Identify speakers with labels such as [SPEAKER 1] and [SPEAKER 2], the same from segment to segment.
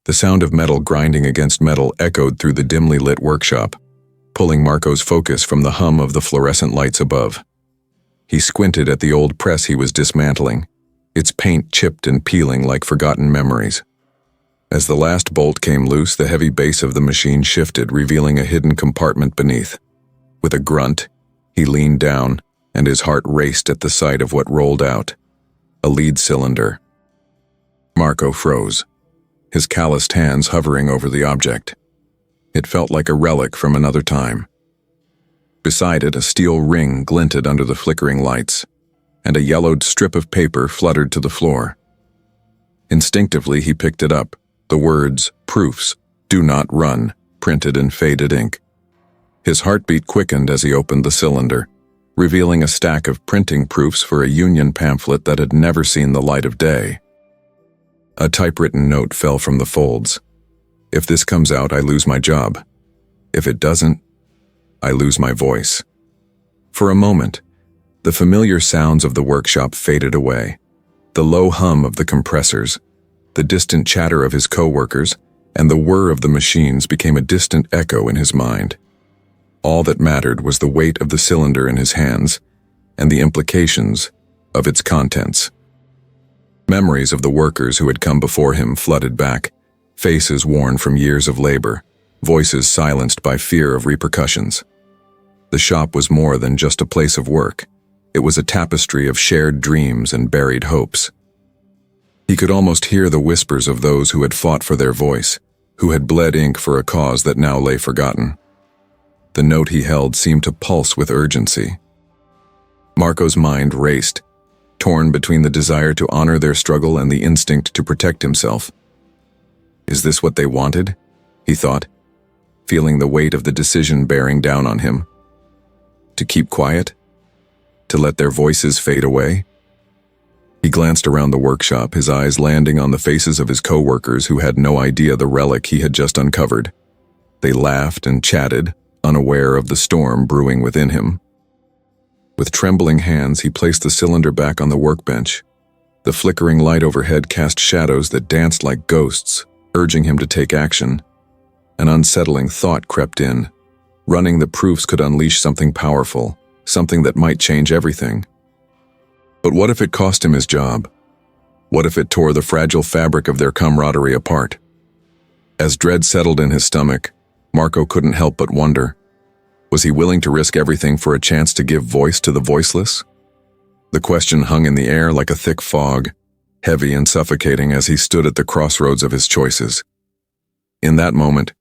[SPEAKER 1] The sound of metal grinding against metal echoed through the dimly lit workshop, pulling Marco's focus from the hum of the fluorescent lights above. He squinted at the old press he was dismantling, its paint chipped and peeling like forgotten memories. As the last bolt came loose, the heavy base of the machine shifted, revealing a hidden compartment beneath. With a grunt, he leaned down, and his heart raced at the sight of what rolled out. A lead cylinder. Marco froze, his calloused hands hovering over the object. It felt like a relic from another time. Beside it, a steel ring glinted under the flickering lights, and a yellowed strip of paper fluttered to the floor. Instinctively, he picked it up, the words, "Proofs, do not run," printed in faded ink. His heartbeat quickened as he opened the cylinder, revealing a stack of printing proofs for a union pamphlet that had never seen the light of day. A typewritten note fell from the folds. "If this comes out, I lose my job. If it doesn't, I lose my voice." For a moment, the familiar sounds of the workshop faded away. The low hum of the compressors, the distant chatter of his co-workers, and the whir of the machines became a distant echo in his mind. All that mattered was the weight of the cylinder in his hands and the implications of its contents. Memories of the workers who had come before him flooded back, faces worn from years of labor, voices silenced by fear of repercussions. The shop was more than just a place of work. It was a tapestry of shared dreams and buried hopes. He could almost hear the whispers of those who had fought for their voice, who had bled ink for a cause that now lay forgotten. The note he held seemed to pulse with urgency. Marco's mind raced, torn between the desire to honor their struggle and the instinct to protect himself. Is this what they wanted? He thought, feeling the weight of the decision bearing down on him. To keep quiet? To let their voices fade away? He glanced around the workshop, his eyes landing on the faces of his co-workers who had no idea the relic he had just uncovered. They laughed and chatted, unaware of the storm brewing within him. With trembling hands, he placed the cylinder back on the workbench. The flickering light overhead cast shadows that danced like ghosts, urging him to take action. An unsettling thought crept in. Running the proofs could unleash something powerful, something that might change everything. But what if it cost him his job? What if it tore the fragile fabric of their camaraderie apart? As dread settled in his stomach, Marco couldn't help but wonder. Was he willing to risk everything for a chance to give voice to the voiceless? The question hung in the air like a thick fog, heavy and suffocating as he stood at the crossroads of his choices. In that moment,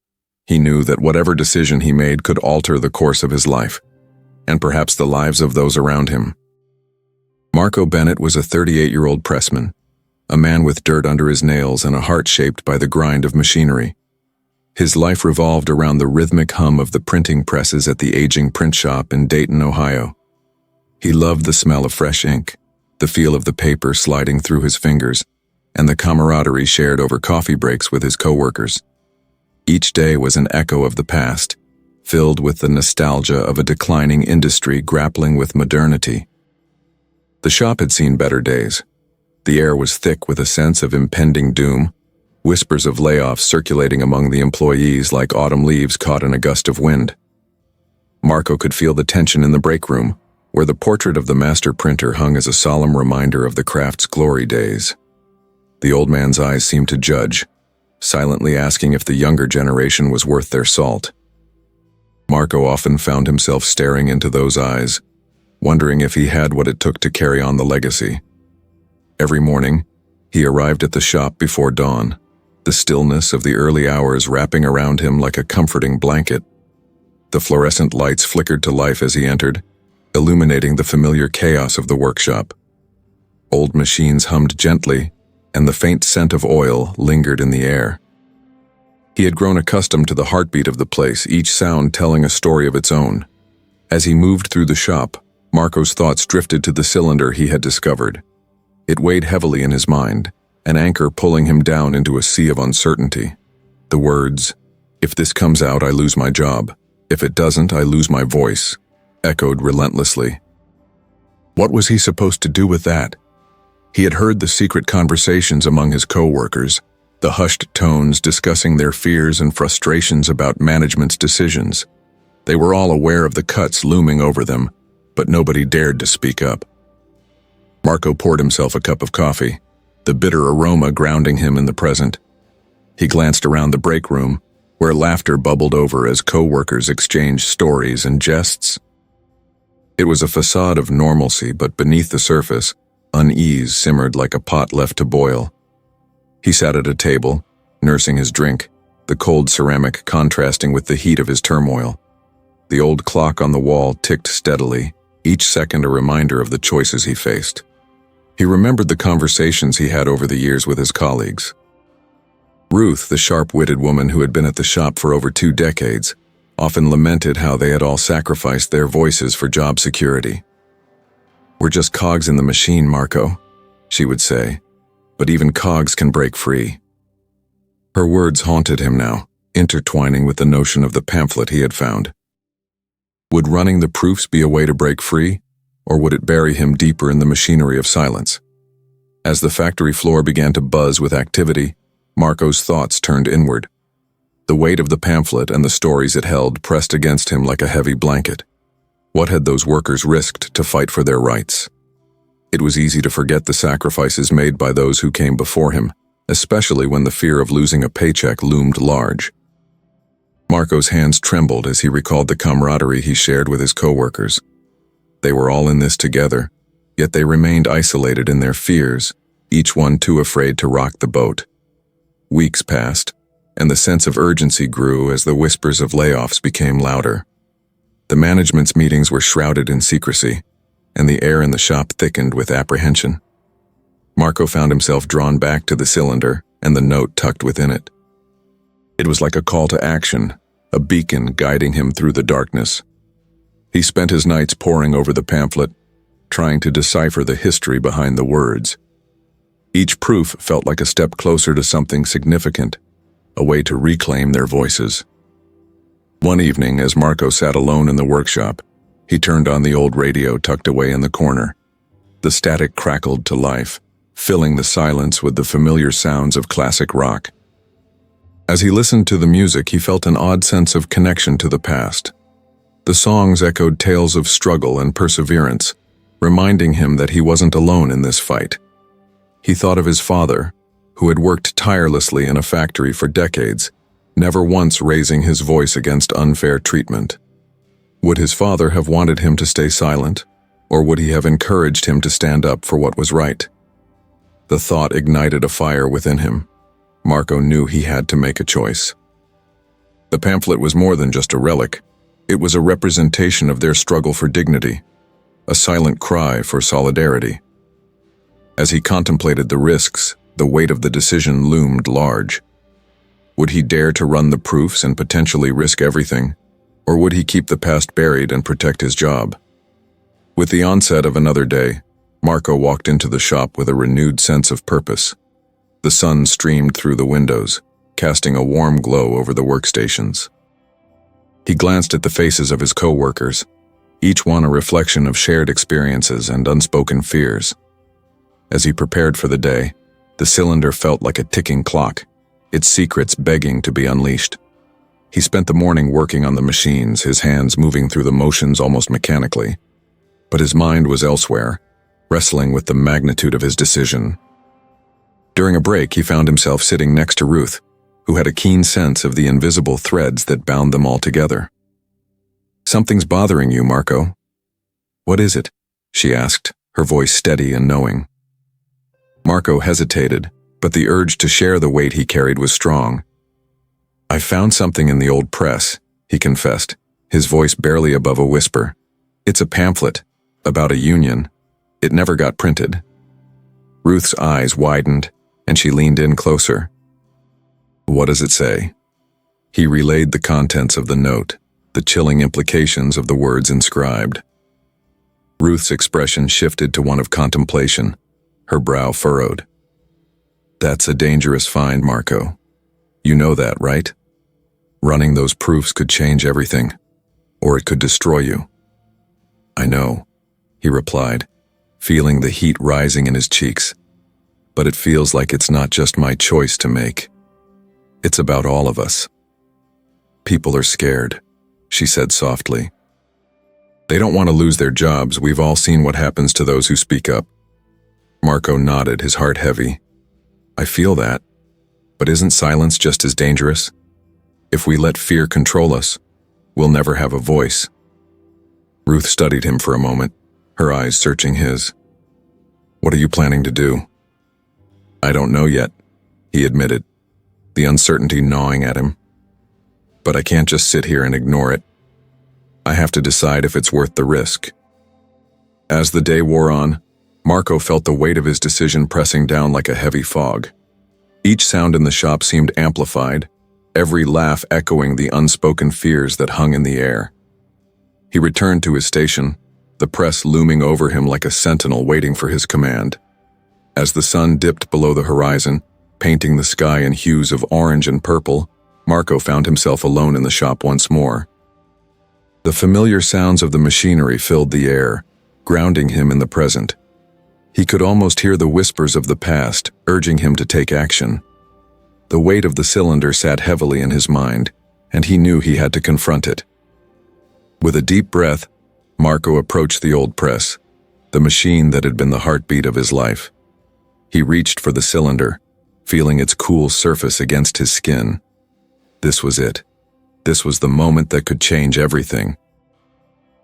[SPEAKER 1] he knew that whatever decision he made could alter the course of his life, and perhaps the lives of those around him. Marco Bennett was a 38-year-old pressman, a man with dirt under his nails and a heart shaped by the grind of machinery. His life revolved around the rhythmic hum of the printing presses at the aging print shop in Dayton, Ohio. He loved the smell of fresh ink, the feel of the paper sliding through his fingers, and the camaraderie shared over coffee breaks with his co-workers. Each day was an echo of the past, filled with the nostalgia of a declining industry grappling with modernity. The shop had seen better days. The air was thick with a sense of impending doom, whispers of layoffs circulating among the employees like autumn leaves caught in a gust of wind. Marco could feel the tension in the break room, where the portrait of the master printer hung as a solemn reminder of the craft's glory days. The old man's eyes seemed to judge, silently asking if the younger generation was worth their salt. Marco often found himself staring into those eyes, wondering if he had what it took to carry on the legacy. Every morning, he arrived at the shop before dawn, the stillness of the early hours wrapping around him like a comforting blanket. The fluorescent lights flickered to life as he entered, illuminating the familiar chaos of the workshop. Old machines hummed gently, and the faint scent of oil lingered in the air. He had grown accustomed to the heartbeat of the place, each sound telling a story of its own. As he moved through the shop, Marco's thoughts drifted to the cylinder he had discovered. It weighed heavily in his mind, an anchor pulling him down into a sea of uncertainty. The words, "If this comes out, I lose my job. If it doesn't, I lose my voice," echoed relentlessly. What was he supposed to do with that? He had heard the secret conversations among his co-workers, the hushed tones discussing their fears and frustrations about management's decisions. They were all aware of the cuts looming over them, but nobody dared to speak up. Marco poured himself a cup of coffee, the bitter aroma grounding him in the present. He glanced around the break room, where laughter bubbled over as co-workers exchanged stories and jests. It was a facade of normalcy, but beneath the surface, unease simmered like a pot left to boil. He sat at a table, nursing his drink, the cold ceramic contrasting with the heat of his turmoil. The old clock on the wall ticked steadily, each second a reminder of the choices he faced. He remembered the conversations he had over the years with his colleagues. Ruth, the sharp-witted woman who had been at the shop for over 2 decades, often lamented how they had all sacrificed their voices for job security. "We're just cogs in the machine, Marco," she would say, "but even cogs can break free." Her words haunted him now, intertwining with the notion of the pamphlet he had found. Would running the proofs be a way to break free, or would it bury him deeper in the machinery of silence? As the factory floor began to buzz with activity, Marco's thoughts turned inward. The weight of the pamphlet and the stories it held pressed against him like a heavy blanket. What had those workers risked to fight for their rights? It was easy to forget the sacrifices made by those who came before him, especially when the fear of losing a paycheck loomed large. Marco's hands trembled as he recalled the camaraderie he shared with his co-workers. They were all in this together, yet they remained isolated in their fears, each one too afraid to rock the boat. Weeks passed, and the sense of urgency grew as the whispers of layoffs became louder. The management's meetings were shrouded in secrecy, and the air in the shop thickened with apprehension. Marco found himself drawn back to the cylinder and the note tucked within it. It was like a call to action, a beacon guiding him through the darkness. He spent his nights poring over the pamphlet, trying to decipher the history behind the words. Each proof felt like a step closer to something significant, a way to reclaim their voices. One evening, as Marco sat alone in the workshop, he turned on the old radio tucked away in the corner. The static crackled to life, filling the silence with the familiar sounds of classic rock. As he listened to the music, he felt an odd sense of connection to the past. The songs echoed tales of struggle and perseverance, reminding him that he wasn't alone in this fight. He thought of his father, who had worked tirelessly in a factory for decades, never once raising his voice against unfair treatment. Would his father have wanted him to stay silent, or would he have encouraged him to stand up for what was right? The thought ignited a fire within him. Marco knew he had to make a choice. The pamphlet was more than just a relic. It was a representation of their struggle for dignity, a silent cry for solidarity. As he contemplated the risks, the weight of the decision loomed large. Would he dare to run the proofs and potentially risk everything, or would he keep the past buried and protect his job? With the onset of another day, Marco walked into the shop with a renewed sense of purpose. The sun streamed through the windows, casting a warm glow over the workstations. He glanced at the faces of his co-workers, each one a reflection of shared experiences and unspoken fears. As he prepared for the day, the cylinder felt like a ticking clock, its secrets begging to be unleashed. He spent the morning working on the machines, his hands moving through the motions almost mechanically. But his mind was elsewhere, wrestling with the magnitude of his decision. During a break, he found himself sitting next to Ruth, who had a keen sense of the invisible threads that bound them all together. "Something's bothering you, Marco." "What is it?" she asked, her voice steady and knowing. Marco hesitated, but the urge to share the weight he carried was strong. "I found something in the old press," he confessed, his voice barely above a whisper. "It's a pamphlet, about a union. It never got printed." Ruth's eyes widened, and she leaned in closer. "What does it say?" He relayed the contents of the note, the chilling implications of the words inscribed. Ruth's expression shifted to one of contemplation, her brow furrowed. "That's a dangerous find, Marco. You know that, right? Running those proofs could change everything, or it could destroy you." "I know," he replied, feeling the heat rising in his cheeks. "But it feels like it's not just my choice to make. It's about all of us. People are scared, she said softly. They don't want to lose their jobs. We've all seen what happens to those who speak up. Marco nodded, his heart heavy. I feel that. But isn't silence just as dangerous? If we let fear control us, we'll never have a voice. Ruth studied him for a moment, her eyes searching his. What are you planning to do? I don't know yet, he admitted, the uncertainty gnawing at him. But I can't just sit here and ignore it. I have to decide if it's worth the risk. As the day wore on, Marco felt the weight of his decision pressing down like a heavy fog. Each sound in the shop seemed amplified, every laugh echoing the unspoken fears that hung in the air. He returned to his station, the press looming over him like a sentinel waiting for his command. As the sun dipped below the horizon, painting the sky in hues of orange and purple, Marco found himself alone in the shop once more. The familiar sounds of the machinery filled the air, grounding him in the present. He could almost hear the whispers of the past, urging him to take action. The weight of the cylinder sat heavily in his mind, and he knew he had to confront it. With a deep breath, Marco approached the old press, the machine that had been the heartbeat of his life. He reached for the cylinder, feeling its cool surface against his skin. This was it. This was the moment that could change everything.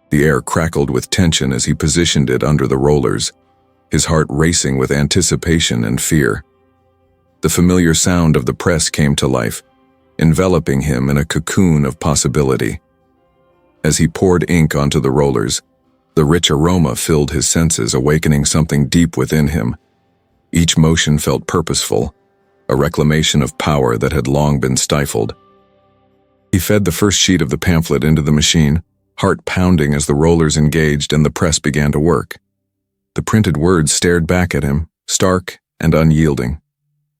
[SPEAKER 1] The air crackled with tension as he positioned it under the rollers, his heart racing with anticipation and fear. The familiar sound of the press came to life, enveloping him in a cocoon of possibility. As he poured ink onto the rollers, the rich aroma filled his senses, awakening something deep within him. Each motion felt purposeful, a reclamation of power that had long been stifled. He fed the first sheet of the pamphlet into the machine, heart pounding as the rollers engaged and the press began to work. The printed words stared back at him, stark and unyielding.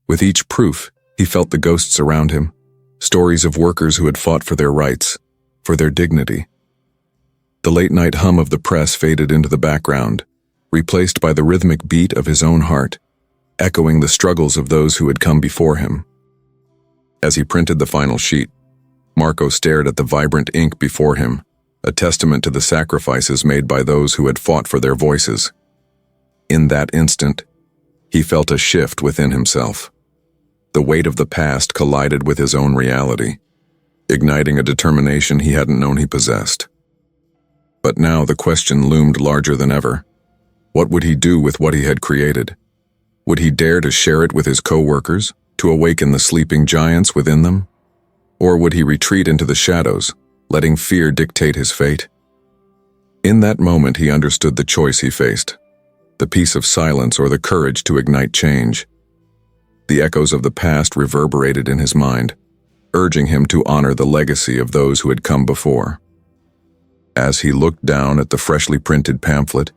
[SPEAKER 1] With each proof, he felt the ghosts around him, stories of workers who had fought for their rights, for their dignity. The late-night hum of the press faded into the background, replaced by the rhythmic beat of his own heart, echoing the struggles of those who had come before him. As he printed the final sheet, Marco stared at the vibrant ink before him, a testament to the sacrifices made by those who had fought for their voices. In that instant, he felt a shift within himself. The weight of the past collided with his own reality, igniting a determination he hadn't known he possessed. But now the question loomed larger than ever. What would he do with what he had created? Would he dare to share it with his co-workers, to awaken the sleeping giants within them? Or would he retreat into the shadows, letting fear dictate his fate? In that moment he understood the choice he faced, the peace of silence or the courage to ignite change. The echoes of the past reverberated in his mind, urging him to honor the legacy of those who had come before. As he looked down at the freshly printed pamphlet,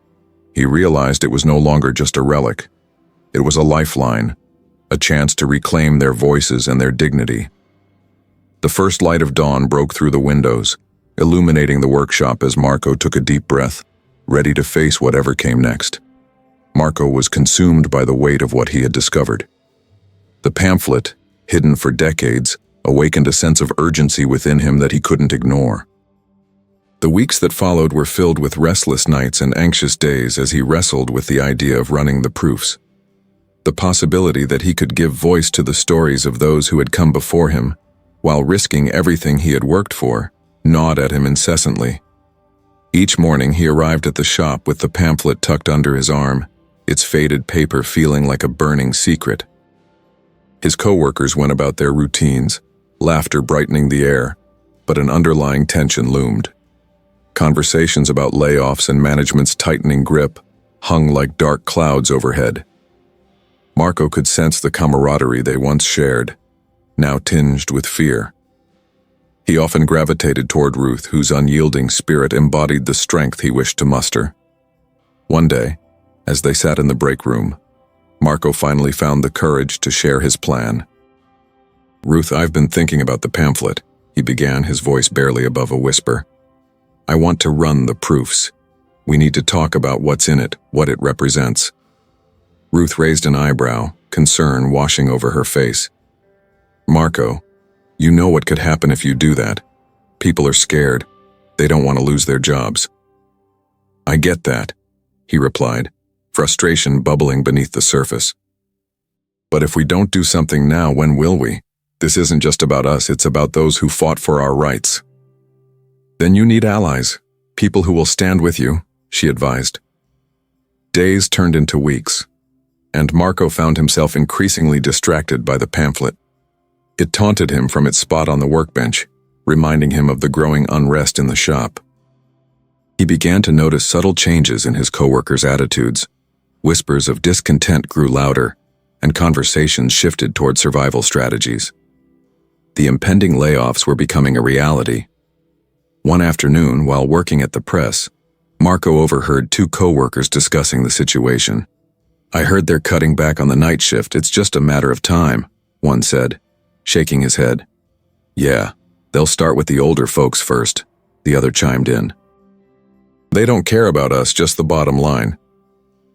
[SPEAKER 1] he realized it was no longer just a relic. It was a lifeline, a chance to reclaim their voices and their dignity. The first light of dawn broke through the windows, illuminating the workshop as Marco took a deep breath, ready to face whatever came next. Marco was consumed by the weight of what he had discovered. The pamphlet, hidden for decades, awakened a sense of urgency within him that he couldn't ignore. The weeks that followed were filled with restless nights and anxious days as he wrestled with the idea of running the proofs. The possibility that he could give voice to the stories of those who had come before him, while risking everything he had worked for, gnawed at him incessantly. Each morning he arrived at the shop with the pamphlet tucked under his arm, its faded paper feeling like a burning secret. His co-workers went about their routines, laughter brightening the air, but an underlying tension loomed. Conversations about layoffs and management's tightening grip hung like dark clouds overhead. Marco could sense the camaraderie they once shared, now tinged with fear. He often gravitated toward Ruth, whose unyielding spirit embodied the strength he wished to muster. One day, as they sat in the break room, Marco finally found the courage to share his plan. "Ruth, I've been thinking about the pamphlet," he began, his voice barely above a whisper. "I want to run the proofs. We need to talk about what's in it, what it represents." Ruth raised an eyebrow, concern washing over her face. "Marco, You know what could happen if you do that. People are scared. They don't want to lose their jobs. I get that, he replied, frustration bubbling beneath the surface. But if we don't do something now, when will we? This isn't just about us, it's about those who fought for our rights. Then you need allies, people who will stand with you, she advised. Days turned into weeks, and Marco found himself increasingly distracted by the pamphlet. It taunted him from its spot on the workbench, reminding him of the growing unrest in the shop. He began to notice subtle changes in his coworkers' attitudes. Whispers of discontent grew louder, and conversations shifted toward survival strategies. The impending layoffs were becoming a reality. One afternoon, while working at the press, Marco overheard two coworkers discussing the situation. I heard they're cutting back on the night shift, it's just a matter of time, one said, shaking his head. Yeah, they'll start with the older folks first, the other chimed in. They don't care about us, just the bottom line.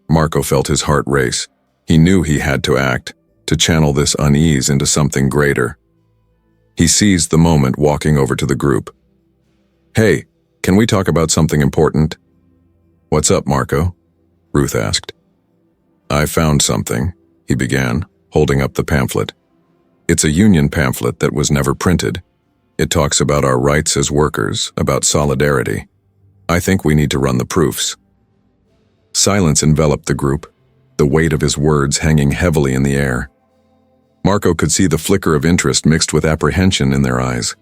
[SPEAKER 1] Marco felt his heart race. He knew he had to act, to channel this unease into something greater. He seized the moment, walking over to the group. Hey, can we talk about something important? What's up, Marco? Ruth asked. I found something, he began, holding up the pamphlet. It's a union pamphlet that was never printed. It talks about our rights as workers, about solidarity. I think we need to run the proofs. Silence enveloped the group, the weight of his words hanging heavily in the air. Marco could see the flicker of interest mixed with apprehension in their eyes.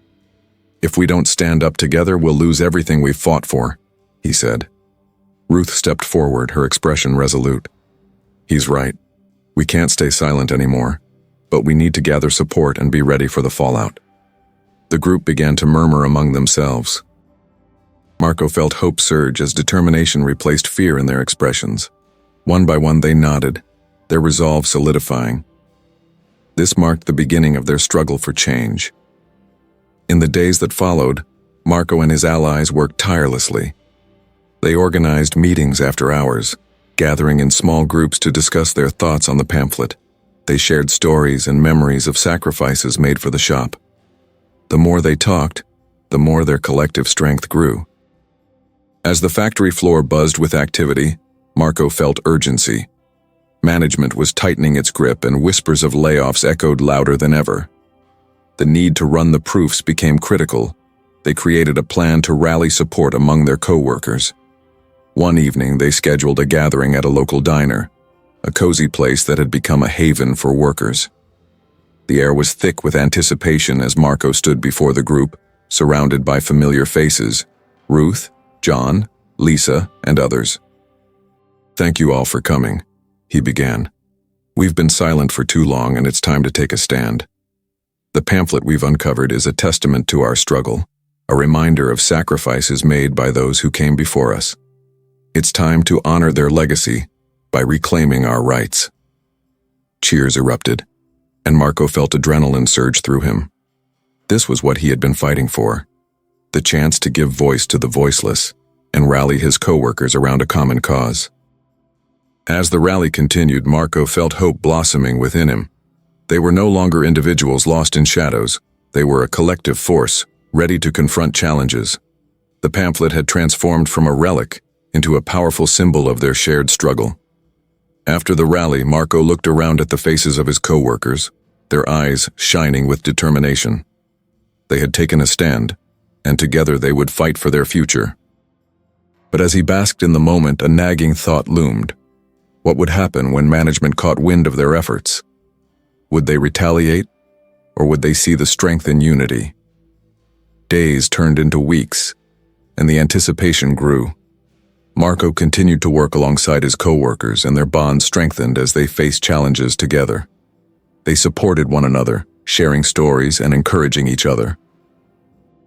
[SPEAKER 1] If we don't stand up together, we'll lose everything we've fought for, he said. Ruth stepped forward, her expression resolute. He's right. We can't stay silent anymore, but we need to gather support and be ready for the fallout. The group began to murmur among themselves. Marco felt hope surge as determination replaced fear in their expressions. One by one they nodded, their resolve solidifying. This marked the beginning of their struggle for change. In the days that followed, Marco and his allies worked tirelessly. They organized meetings after hours, gathering in small groups to discuss their thoughts on the pamphlet. They shared stories and memories of sacrifices made for the shop. The more they talked, the more their collective strength grew. As the factory floor buzzed with activity, Marco felt urgency. Management was tightening its grip, and whispers of layoffs echoed louder than ever. The need to run the proofs became critical. They created a plan to rally support among their co-workers. One evening, they scheduled a gathering at a local diner, a cozy place that had become a haven for workers. The air was thick with anticipation as Marco stood before the group, surrounded by familiar faces: Ruth, John, Lisa, and others. Thank you all for coming, he began. We've been silent for too long, and it's time to take a stand. The pamphlet we've uncovered is a testament to our struggle, a reminder of sacrifices made by those who came before us. It's time to honor their legacy by reclaiming our rights. Cheers erupted, and Marco felt adrenaline surge through him. This was what he had been fighting for, the chance to give voice to the voiceless and rally his co-workers around a common cause. As the rally continued, Marco felt hope blossoming within him. They were no longer individuals lost in shadows. They were a collective force, ready to confront challenges. The pamphlet had transformed from a relic into a powerful symbol of their shared struggle. After the rally, Marco looked around at the faces of his co-workers, their eyes shining with determination. They had taken a stand, and together they would fight for their future. But as he basked in the moment, a nagging thought loomed. What would happen when management caught wind of their efforts? Would they retaliate, or would they see the strength in unity? Days turned into weeks, and the anticipation grew. Marco continued to work alongside his co-workers, and their bond strengthened as they faced challenges together. They supported one another, sharing stories and encouraging each other.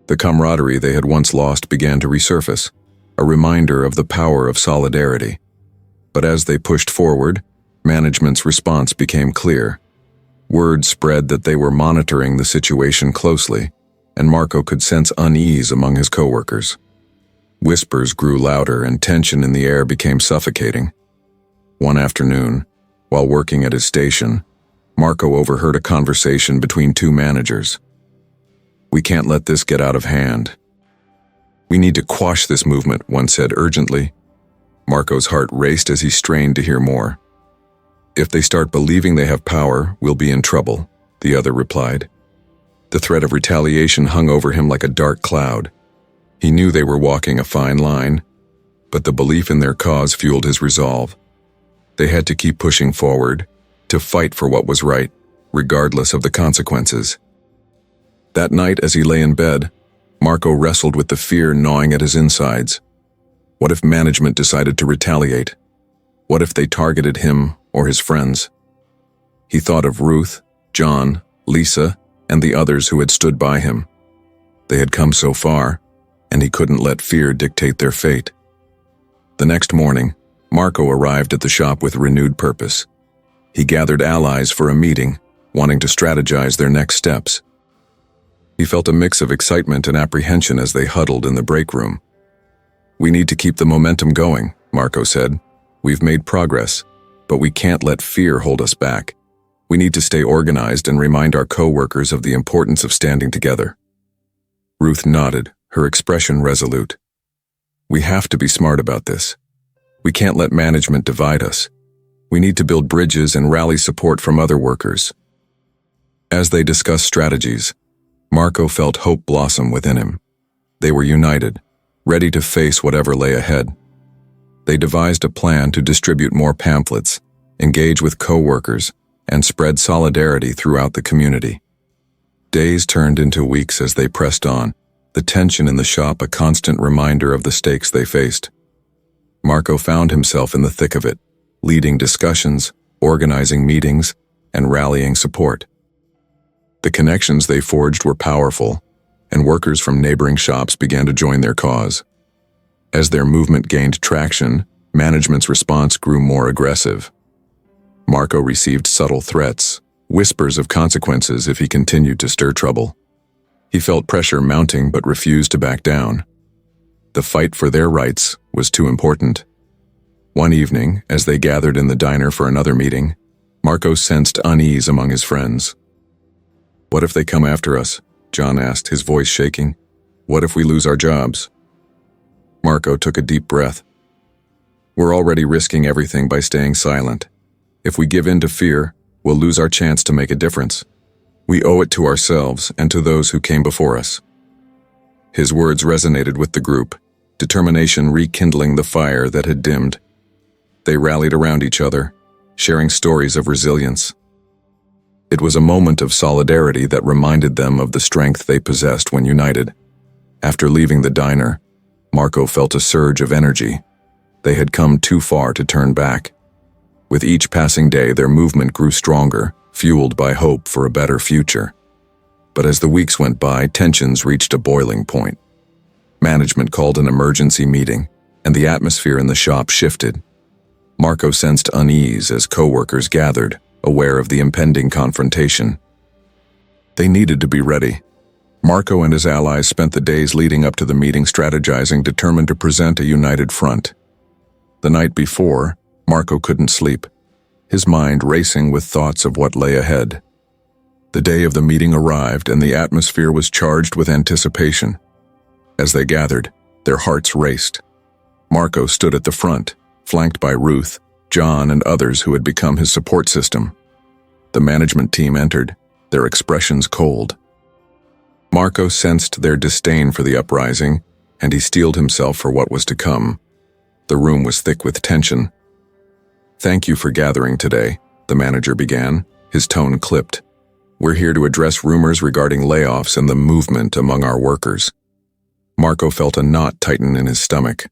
[SPEAKER 1] The camaraderie they had once lost began to resurface, a reminder of the power of solidarity. But as they pushed forward, management's response became clear. Word spread that they were monitoring the situation closely, and Marco could sense unease among his co-workers. Whispers grew louder, and tension in the air became suffocating. One afternoon, while working at his station, Marco overheard a conversation between two managers. We can't let this get out of hand. We need to quash this movement, one said urgently. Marco's heart raced as he strained to hear more. If they start believing they have power, we'll be in trouble, the other replied. The threat of retaliation hung over him like a dark cloud. He knew they were walking a fine line, but the belief in their cause fueled his resolve. They had to keep pushing forward, to fight for what was right, regardless of the consequences. That night, as he lay in bed, Marco wrestled with the fear gnawing at his insides. What if management decided to retaliate? What if they targeted him or his friends? He thought of Ruth, John, Lisa, and the others who had stood by him. They had come so far, and he couldn't let fear dictate their fate. The next morning, Marco arrived at the shop with renewed purpose. He gathered allies for a meeting, wanting to strategize their next steps. He felt a mix of excitement and apprehension as they huddled in the break room. "We need to keep the momentum going," Marco said. "We've made progress, but we can't let fear hold us back. We need to stay organized and remind our co-workers of the importance of standing together." Ruth nodded, her expression resolute. "We have to be smart about this. We can't let management divide us. We need to build bridges and rally support from other workers." As they discussed strategies, Marco felt hope blossom within him. They were united, ready to face whatever lay ahead. They devised a plan to distribute more pamphlets, engage with co-workers, and spread solidarity throughout the community. Days turned into weeks as they pressed on, the tension in the shop a constant reminder of the stakes they faced. Marco found himself in the thick of it, leading discussions, organizing meetings, and rallying support. The connections they forged were powerful, and workers from neighboring shops began to join their cause. As their movement gained traction, management's response grew more aggressive. Marco received subtle threats, whispers of consequences if he continued to stir trouble. He felt pressure mounting but refused to back down. The fight for their rights was too important. One evening, as they gathered in the diner for another meeting, Marco sensed unease among his friends. "What if they come after us?" John asked, his voice shaking. "What if we lose our jobs?" Marco took a deep breath. "We're already risking everything by staying silent. If we give in to fear, we'll lose our chance to make a difference. We owe it to ourselves and to those who came before us." His words resonated with the group, determination rekindling the fire that had dimmed. They rallied around each other, sharing stories of resilience. It was a moment of solidarity that reminded them of the strength they possessed when united. After leaving the diner, Marco felt a surge of energy. They had come too far to turn back. With each passing day, their movement grew stronger, fueled by hope for a better future. But as the weeks went by, tensions reached a boiling point. Management called an emergency meeting, and the atmosphere in the shop shifted. Marco sensed unease as co-workers gathered, aware of the impending confrontation. They needed to be ready. Marco and his allies spent the days leading up to the meeting strategizing, determined to present a united front. The night before, Marco couldn't sleep, his mind racing with thoughts of what lay ahead. The day of the meeting arrived, and the atmosphere was charged with anticipation. As they gathered, their hearts raced. Marco stood at the front, flanked by Ruth, John, and others who had become his support system. The management team entered, their expressions cold. Marco sensed their disdain for the uprising, and he steeled himself for what was to come. The room was thick with tension. "Thank you for gathering today," the manager began, his tone clipped. "We're here to address rumors regarding layoffs and the movement among our workers." Marco felt a knot tighten in his stomach.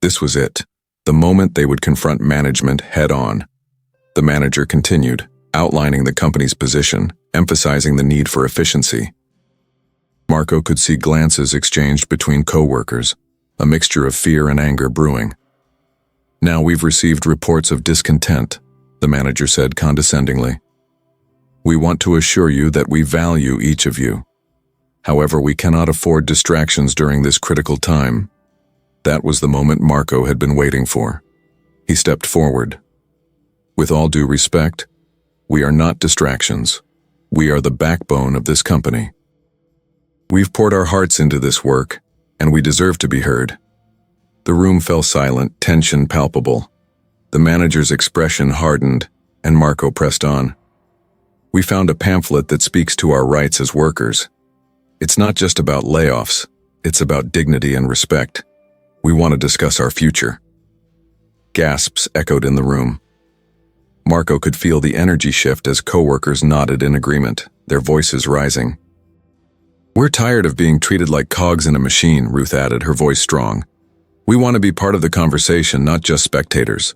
[SPEAKER 1] This was it, the moment they would confront management head-on. The manager continued, outlining the company's position, emphasizing the need for efficiency. Marco could see glances exchanged between co-workers, a mixture of fear and anger brewing. "Now we've received reports of discontent," the manager said condescendingly. "We want to assure you that we value each of you. However, we cannot afford distractions during this critical time." That was the moment Marco had been waiting for. He stepped forward. "With all due respect, we are not distractions. We are the backbone of this company." We've poured our hearts into this work, and we deserve to be heard. The room fell silent, tension palpable. The manager's expression hardened, and Marco pressed on. We found a pamphlet that speaks to our rights as workers. It's not just about layoffs, it's about dignity and respect. We want to discuss our future. Gasps echoed in the room. Marco could feel the energy shift as coworkers nodded in agreement, their voices rising. We're tired of being treated like cogs in a machine, Ruth added, her voice strong. We want to be part of the conversation, not just spectators.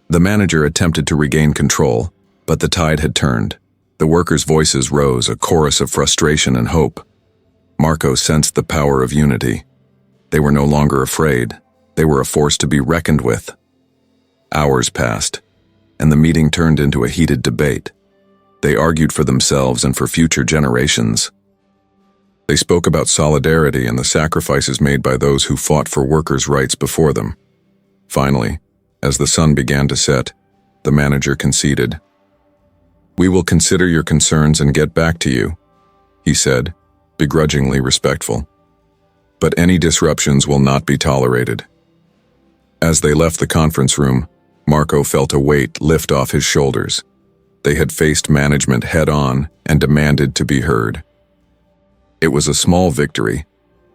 [SPEAKER 1] The manager attempted to regain control, but the tide had turned. The workers' voices rose, a chorus of frustration and hope. Marco sensed the power of unity. They were no longer afraid. They were a force to be reckoned with. Hours passed, and the meeting turned into a heated debate. They argued for themselves and for future generations. They spoke about solidarity and the sacrifices made by those who fought for workers' rights before them. Finally, as the sun began to set, the manager conceded. We will consider your concerns and get back to you, he said, begrudgingly respectful. But any disruptions will not be tolerated. As they left the conference room, Marco felt a weight lift off his shoulders. They had faced management head-on and demanded to be heard. It was a small victory,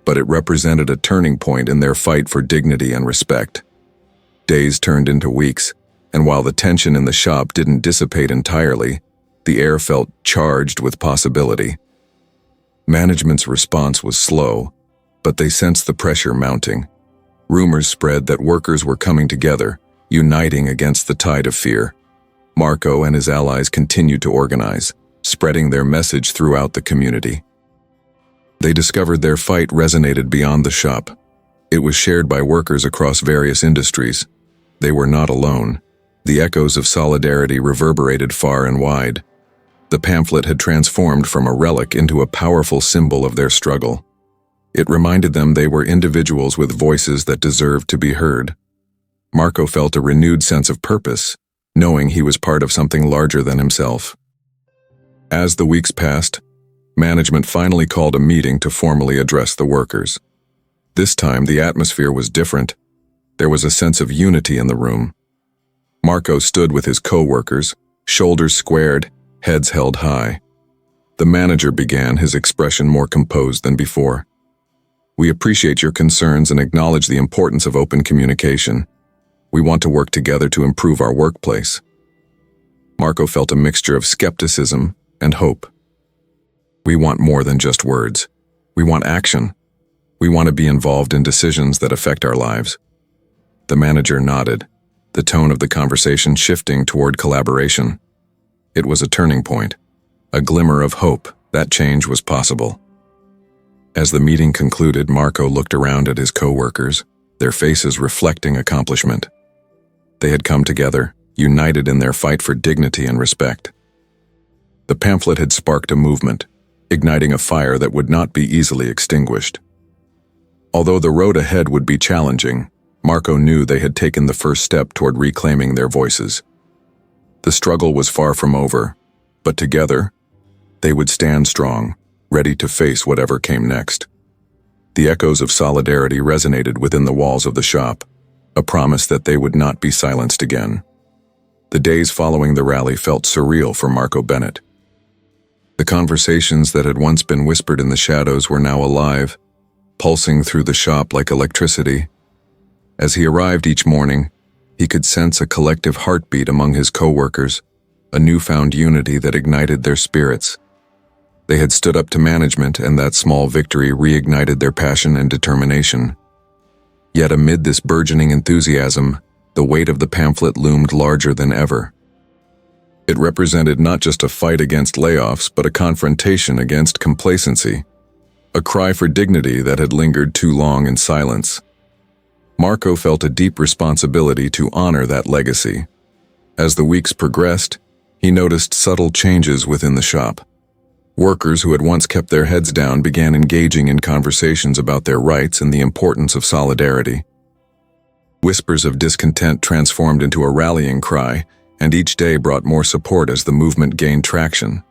[SPEAKER 1] but it represented a turning point in their fight for dignity and respect. Days turned into weeks, and while the tension in the shop didn't dissipate entirely, the air felt charged with possibility. Management's response was slow, but they sensed the pressure mounting. Rumors spread that workers were coming together, uniting against the tide of fear. Marco and his allies continued to organize, spreading their message throughout the community. They discovered their fight resonated beyond the shop. It was shared by workers across various industries. They were not alone. The echoes of solidarity reverberated far and wide. The pamphlet had transformed from a relic into a powerful symbol of their struggle. It reminded them they were individuals with voices that deserved to be heard. Marco felt a renewed sense of purpose, knowing he was part of something larger than himself. As the weeks passed, management finally called a meeting to formally address the workers. This time, the atmosphere was different. There was a sense of unity in the room. Marco stood with his co-workers, shoulders squared, heads held high. The manager began, his expression more composed than before. We appreciate your concerns and acknowledge the importance of open communication. We want to work together to improve our workplace. Marco felt a mixture of skepticism and hope. We want more than just words. We want action. We want to be involved in decisions that affect our lives. The manager nodded, the tone of the conversation shifting toward collaboration. It was a turning point, a glimmer of hope that change was possible. As the meeting concluded, Marco looked around at his co-workers, their faces reflecting accomplishment. They had come together, united in their fight for dignity and respect. The pamphlet had sparked a movement, igniting a fire that would not be easily extinguished. Although the road ahead would be challenging, Marco knew they had taken the first step toward reclaiming their voices. The struggle was far from over, but together, they would stand strong, ready to face whatever came next. The echoes of solidarity resonated within the walls of the shop, a promise that they would not be silenced again. The days following the rally felt surreal for Marco Bennett. The conversations that had once been whispered in the shadows were now alive, pulsing through the shop like electricity. As he arrived each morning, he could sense a collective heartbeat among his co-workers, a newfound unity that ignited their spirits. They had stood up to management, and that small victory reignited their passion and determination. Yet amid this burgeoning enthusiasm, the weight of the pamphlet loomed larger than ever. It represented not just a fight against layoffs, but a confrontation against complacency, a cry for dignity that had lingered too long in silence. Marco felt a deep responsibility to honor that legacy. As the weeks progressed, he noticed subtle changes within the shop. Workers who had once kept their heads down began engaging in conversations about their rights and the importance of solidarity. Whispers of discontent transformed into a rallying cry, and each day brought more support as the movement gained traction.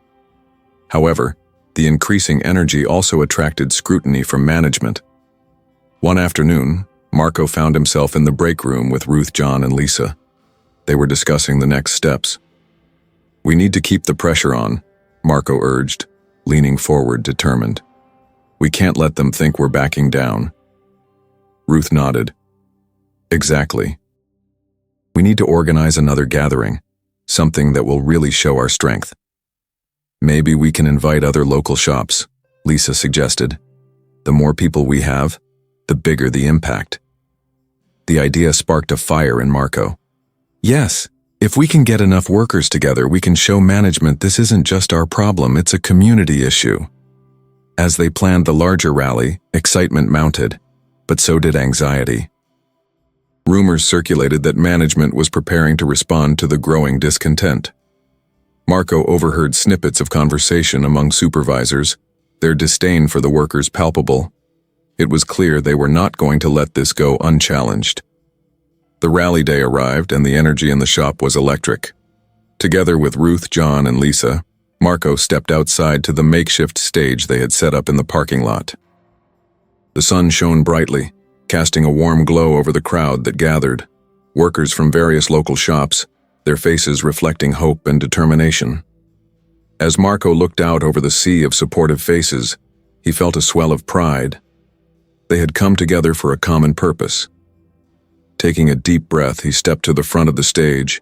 [SPEAKER 1] However, The increasing energy also attracted scrutiny from management. One afternoon, Marco found himself in the break room with Ruth, John, and Lisa. They were discussing the next steps. "We need to keep the pressure on," Marco urged, leaning forward, determined. "We can't let them think we're backing down." Ruth nodded. "Exactly. We need to organize another gathering, something that will really show our strength. Maybe we can invite other local shops," Lisa suggested. "The more people we have, the bigger the impact." The idea sparked a fire in Marco. "Yes, if we can get enough workers together, we can show management this isn't just our problem, it's a community issue." As they planned the larger rally, excitement mounted, but so did anxiety. Rumors circulated that management was preparing to respond to the growing discontent. Marco overheard snippets of conversation among supervisors, their disdain for the workers palpable. It was clear they were not going to let this go unchallenged. The rally day arrived and the energy in the shop was electric. Together with Ruth, John, and Lisa, Marco stepped outside to the makeshift stage they had set up in the parking lot. The sun shone brightly, casting a warm glow over the crowd that gathered, workers from various local shops, their faces reflecting hope and determination. As Marco looked out over the sea of supportive faces, he felt a swell of pride. They had come together for a common purpose. Taking a deep breath, he stepped to the front of the stage,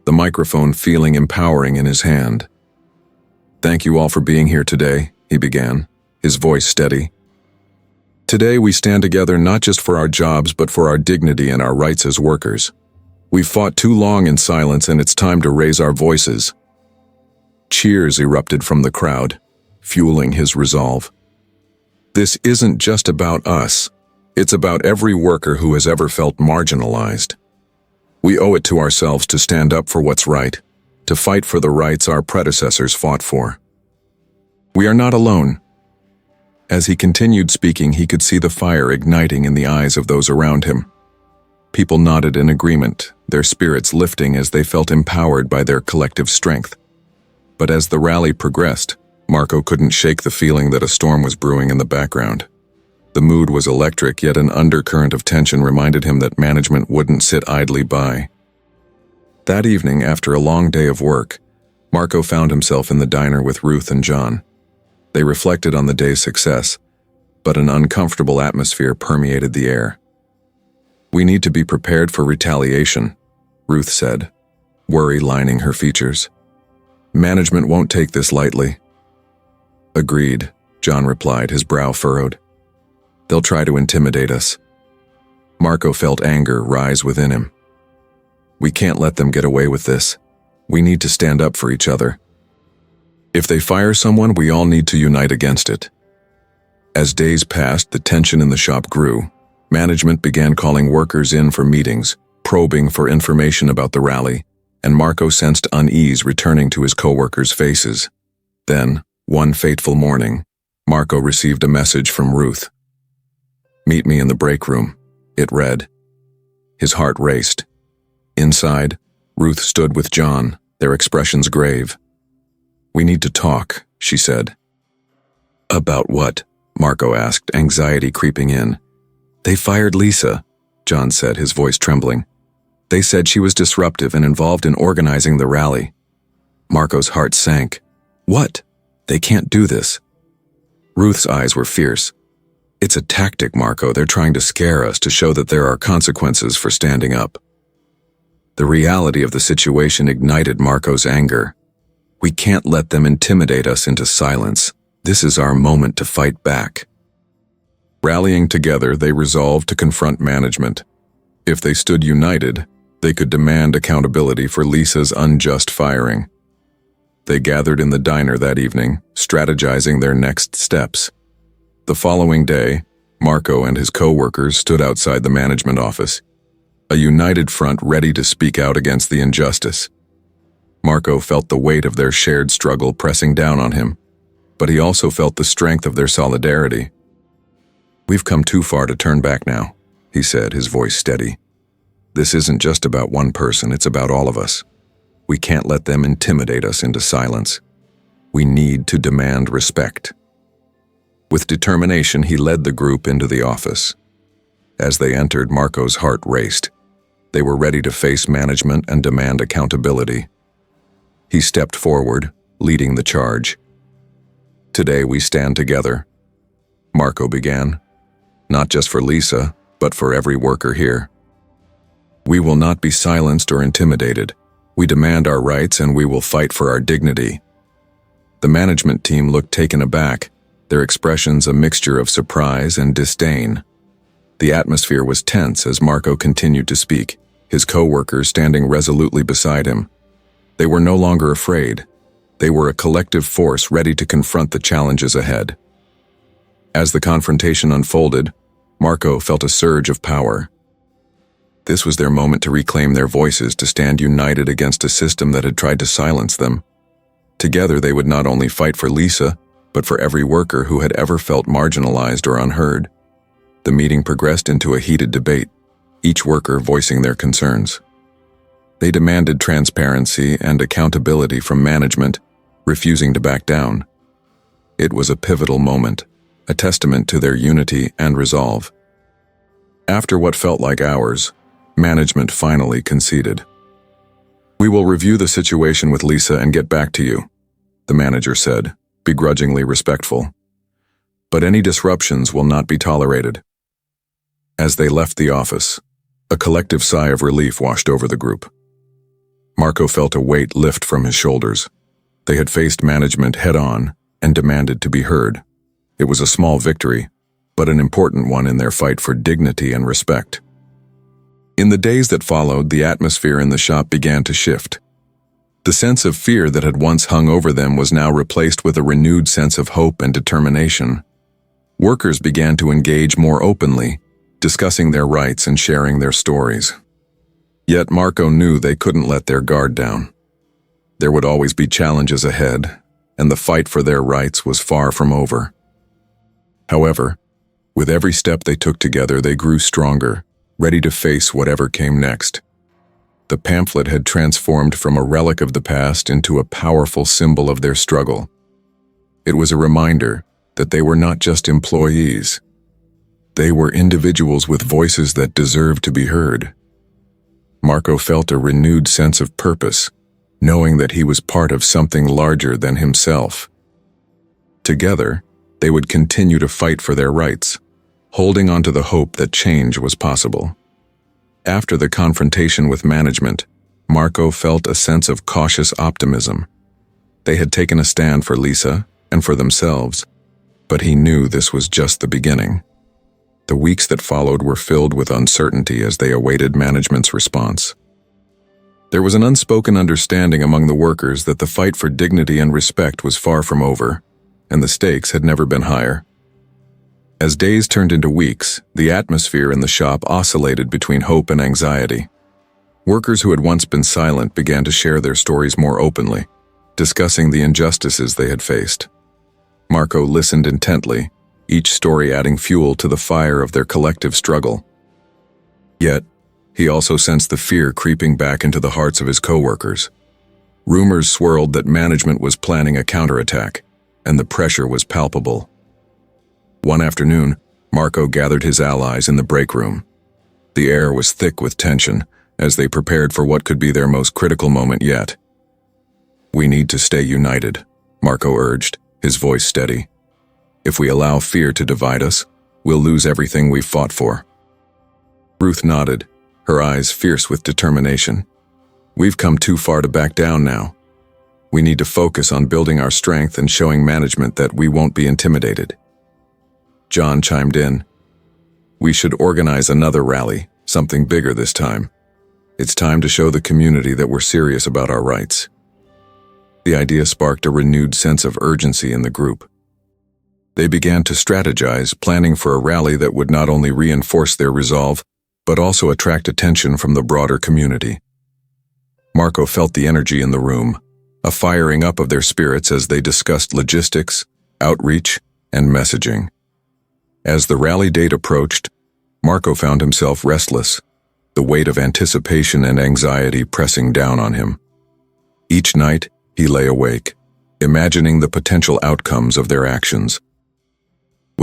[SPEAKER 1] the microphone feeling empowering in his hand. "Thank you all for being here today," he began, his voice steady. "Today we stand together not just for our jobs but for our dignity and our rights as workers. We've fought too long in silence and it's time to raise our voices." Cheers erupted from the crowd, fueling his resolve. "This isn't just about us. It's about every worker who has ever felt marginalized. We owe it to ourselves to stand up for what's right, to fight for the rights our predecessors fought for. We are not alone." As he continued speaking, he could see the fire igniting in the eyes of those around him. People nodded in agreement, their spirits lifting as they felt empowered by their collective strength. But as the rally progressed, Marco couldn't shake the feeling that a storm was brewing in the background. The mood was electric, yet an undercurrent of tension reminded him that management wouldn't sit idly by. That evening, after a long day of work, Marco found himself in the diner with Ruth and John. They reflected on the day's success, but an uncomfortable atmosphere permeated the air. "We need to be prepared for retaliation," Ruth said, worry lining her features. "Management won't take this lightly." "Agreed," John replied, his brow furrowed. "They'll try to intimidate us." Marco felt anger rise within him. "We can't let them get away with this. We need to stand up for each other. If they fire someone, we all need to unite against it." As days passed, the tension in the shop grew. Management began calling workers in for meetings, probing for information about the rally, and Marco sensed unease returning to his co-workers' faces. Then, one fateful morning, Marco received a message from Ruth. "Meet me in the break room," it read. His heart raced. Inside, Ruth stood with John, their expressions grave. "We need to talk," she said. "About what?" Marco asked, anxiety creeping in. "They fired Lisa," John said, his voice trembling. "They said she was disruptive and involved in organizing the rally." Marco's heart sank. "What? They can't do this." Ruth's eyes were fierce. "It's a tactic, Marco. They're trying to scare us, to show that there are consequences for standing up." The reality of the situation ignited Marco's anger. "We can't let them intimidate us into silence. This is our moment to fight back." Rallying together, they resolved to confront management. If they stood united, they could demand accountability for Lisa's unjust firing. They gathered in the diner that evening, strategizing their next steps. The following day, Marco and his co-workers stood outside the management office, a united front ready to speak out against the injustice. Marco felt the weight of their shared struggle pressing down on him, but he also felt the strength of their solidarity. "We've come too far to turn back now," he said, his voice steady. "This isn't just about one person, it's about all of us. We can't let them intimidate us into silence. We need to demand respect." With determination, he led the group into the office. As they entered, Marco's heart raced. They were ready to face management and demand accountability. He stepped forward, leading the charge. "Today we stand together," Marco began. "Not just for Lisa, but for every worker here. We will not be silenced or intimidated. We demand our rights and we will fight for our dignity." The management team looked taken aback, their expressions a mixture of surprise and disdain. The atmosphere was tense as Marco continued to speak, his co-workers standing resolutely beside him. They were no longer afraid. They were a collective force ready to confront the challenges ahead. As the confrontation unfolded, Marco felt a surge of power. This was their moment to reclaim their voices, to stand united against a system that had tried to silence them. Together they would not only fight for Lisa, but for every worker who had ever felt marginalized or unheard. The meeting progressed into a heated debate, each worker voicing their concerns. They demanded transparency and accountability from management, refusing to back down. It was a pivotal moment, a testament to their unity and resolve. After what felt like hours, management finally conceded. "We will review the situation with Lisa and get back to you," the manager said, begrudgingly respectful. "But any disruptions will not be tolerated." As they left the office, a collective sigh of relief washed over the group. Marco felt a weight lift from his shoulders. They had faced management head-on and demanded to be heard. It was a small victory, but an important one in their fight for dignity and respect. In the days that followed, the atmosphere in the shop began to shift. The sense of fear that had once hung over them was now replaced with a renewed sense of hope and determination. Workers began to engage more openly, discussing their rights and sharing their stories. Yet Marco knew they couldn't let their guard down. There would always be challenges ahead, and the fight for their rights was far from over. However, with every step they took together, they grew stronger, ready to face whatever came next. The pamphlet had transformed from a relic of the past into a powerful symbol of their struggle. It was a reminder that they were not just employees. They were individuals with voices that deserved to be heard. Marco felt a renewed sense of purpose, knowing that he was part of something larger than himself. Together, they would continue to fight for their rights, holding on to the hope that change was possible. After the confrontation with management, Marco felt a sense of cautious optimism. They had taken a stand for Lisa and for themselves, but he knew this was just the beginning. The weeks that followed were filled with uncertainty as they awaited management's response. There was an unspoken understanding among the workers that the fight for dignity and respect was far from over, and the stakes had never been higher. As days turned into weeks, the atmosphere in the shop oscillated between hope and anxiety. Workers who had once been silent began to share their stories more openly, discussing the injustices they had faced. Marco listened intently, each story adding fuel to the fire of their collective struggle. Yet, he also sensed the fear creeping back into the hearts of his co-workers. Rumors swirled that management was planning a counterattack, and the pressure was palpable. One afternoon, Marco gathered his allies in the break room. The air was thick with tension as they prepared for what could be their most critical moment yet. "We need to stay united," Marco urged, his voice steady. "If we allow fear to divide us, we'll lose everything we've fought for." Ruth nodded, her eyes fierce with determination. "We've come too far to back down now. We need to focus on building our strength and showing management that we won't be intimidated." John chimed in. "We should organize another rally, something bigger this time. It's time to show the community that we're serious about our rights." The idea sparked a renewed sense of urgency in the group. They began to strategize, planning for a rally that would not only reinforce their resolve, but also attract attention from the broader community. Marco felt the energy in the room, a firing up of their spirits as they discussed logistics, outreach, and messaging. As the rally date approached, Marco found himself restless, the weight of anticipation and anxiety pressing down on him. Each night, he lay awake, imagining the potential outcomes of their actions.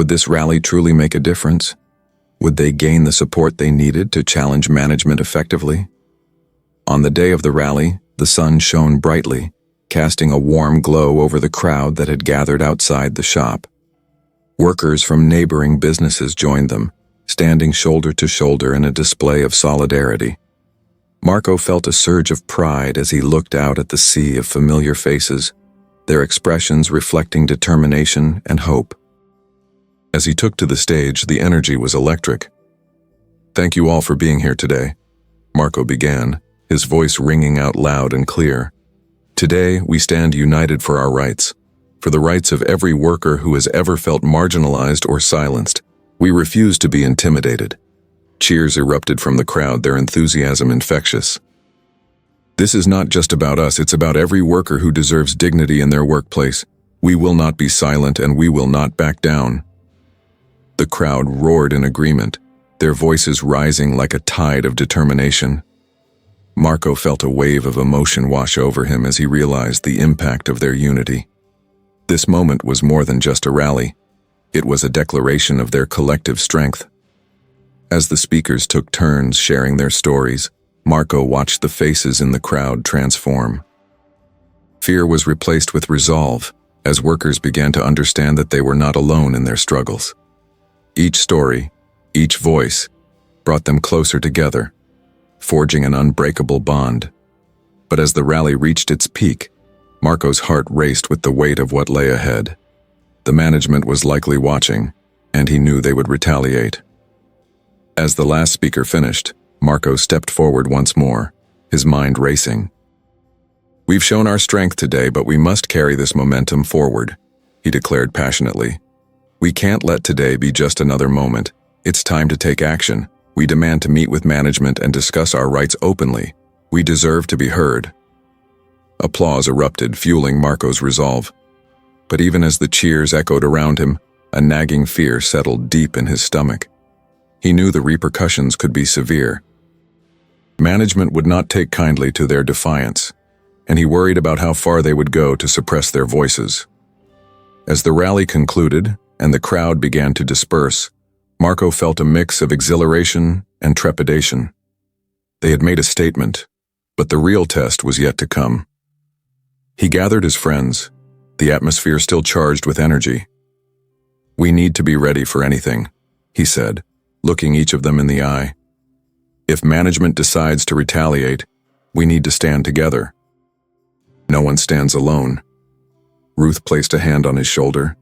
[SPEAKER 1] Would this rally truly make a difference? Would they gain the support they needed to challenge management effectively? On the day of the rally, the sun shone brightly, casting a warm glow over the crowd that had gathered outside the shop. Workers from neighboring businesses joined them, standing shoulder to shoulder in a display of solidarity. Marco felt a surge of pride as he looked out at the sea of familiar faces, their expressions reflecting determination and hope. As he took to the stage, the energy was electric. "Thank you all for being here today," Marco began, his voice ringing out loud and clear. "Today, we stand united for our rights, for the rights of every worker who has ever felt marginalized or silenced. We refuse to be intimidated." Cheers erupted from the crowd, their enthusiasm infectious. "This is not just about us, it's about every worker who deserves dignity in their workplace. We will not be silent and we will not back down." The crowd roared in agreement, their voices rising like a tide of determination. Marco felt a wave of emotion wash over him as he realized the impact of their unity. This moment was more than just a rally. It was a declaration of their collective strength. As the speakers took turns sharing their stories, Marco watched the faces in the crowd transform. Fear was replaced with resolve as workers began to understand that they were not alone in their struggles. Each story, each voice, brought them closer together, forging an unbreakable bond. But as the rally reached its peak, Marco's heart raced with the weight of what lay ahead. The management was likely watching, and he knew they would retaliate. As the last speaker finished, Marco stepped forward once more, his mind racing. "We've shown our strength today, but we must carry this momentum forward," he declared passionately. "We can't let today be just another moment. It's time to take action. We demand to meet with management and discuss our rights openly. We deserve to be heard." Applause erupted, fueling Marco's resolve. But even as the cheers echoed around him, a nagging fear settled deep in his stomach. He knew the repercussions could be severe. Management would not take kindly to their defiance, and he worried about how far they would go to suppress their voices. As the rally concluded and the crowd began to disperse, Marco felt a mix of exhilaration and trepidation. They had made a statement, but the real test was yet to come. He gathered his friends, the atmosphere still charged with energy. "We need to be ready for anything," he said, looking each of them in the eye. "If management decides to retaliate, we need to stand together." "No one stands alone." Ruth placed a hand on his shoulder.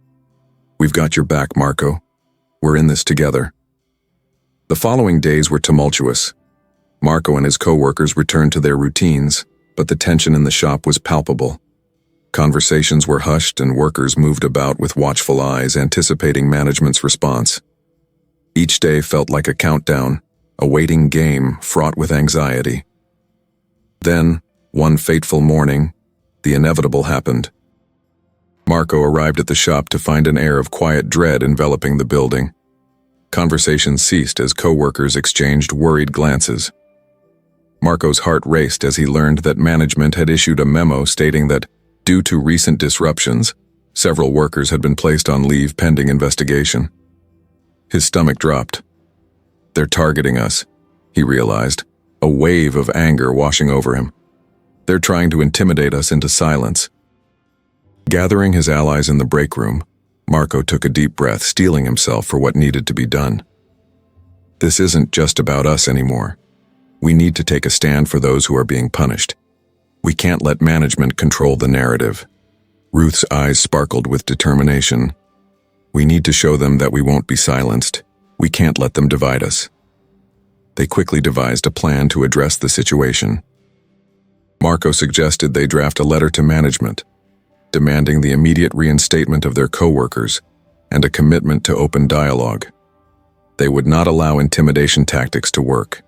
[SPEAKER 1] "We've got your back, Marco. We're in this together." The following days were tumultuous. Marco and his co-workers returned to their routines, but the tension in the shop was palpable. Conversations were hushed and workers moved about with watchful eyes, anticipating management's response. Each day felt like a countdown, a waiting game fraught with anxiety. Then, one fateful morning, the inevitable happened. Marco arrived at the shop to find an air of quiet dread enveloping the building. Conversations ceased as co-workers exchanged worried glances. Marco's heart raced as he learned that management had issued a memo stating that, due to recent disruptions, several workers had been placed on leave pending investigation. His stomach dropped. "They're targeting us," he realized, a wave of anger washing over him. "They're trying to intimidate us into silence." Gathering his allies in the break room, Marco took a deep breath, steeling himself for what needed to be done. "This isn't just about us anymore. We need to take a stand for those who are being punished. We can't let management control the narrative." Ruth's eyes sparkled with determination. "We need to show them that we won't be silenced. We can't let them divide us." They quickly devised a plan to address the situation. Marco suggested they draft a letter to management, demanding the immediate reinstatement of their co-workers and a commitment to open dialogue. They would not allow intimidation tactics to work.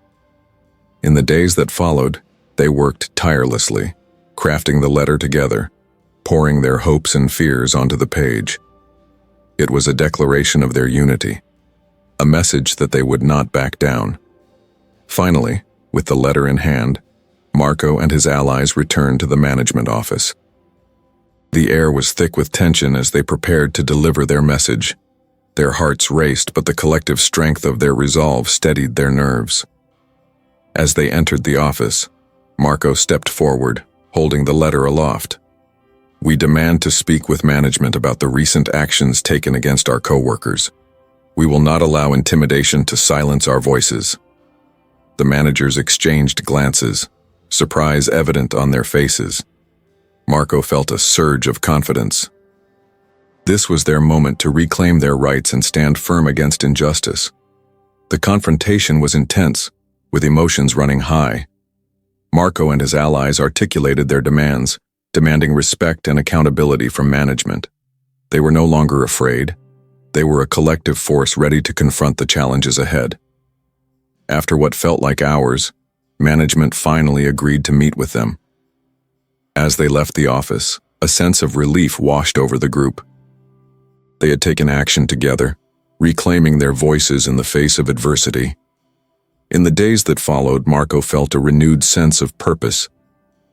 [SPEAKER 1] In the days that followed, they worked tirelessly, crafting the letter together, pouring their hopes and fears onto the page. It was a declaration of their unity, a message that they would not back down. Finally, with the letter in hand, Marco and his allies returned to the management office. The air was thick with tension as they prepared to deliver their message. Their hearts raced, but the collective strength of their resolve steadied their nerves. As they entered the office, Marco stepped forward, holding the letter aloft. "We demand to speak with management about the recent actions taken against our co-workers. We will not allow intimidation to silence our voices." The managers exchanged glances, surprise evident on their faces. Marco felt a surge of confidence. This was their moment to reclaim their rights and stand firm against injustice. The confrontation was intense, with emotions running high. Marco and his allies articulated their demands, demanding respect and accountability from management. They were no longer afraid. They were a collective force ready to confront the challenges ahead. After what felt like hours, management finally agreed to meet with them. As they left the office, a sense of relief washed over the group. They had taken action together, reclaiming their voices in the face of adversity. In the days that followed, Marco felt a renewed sense of purpose.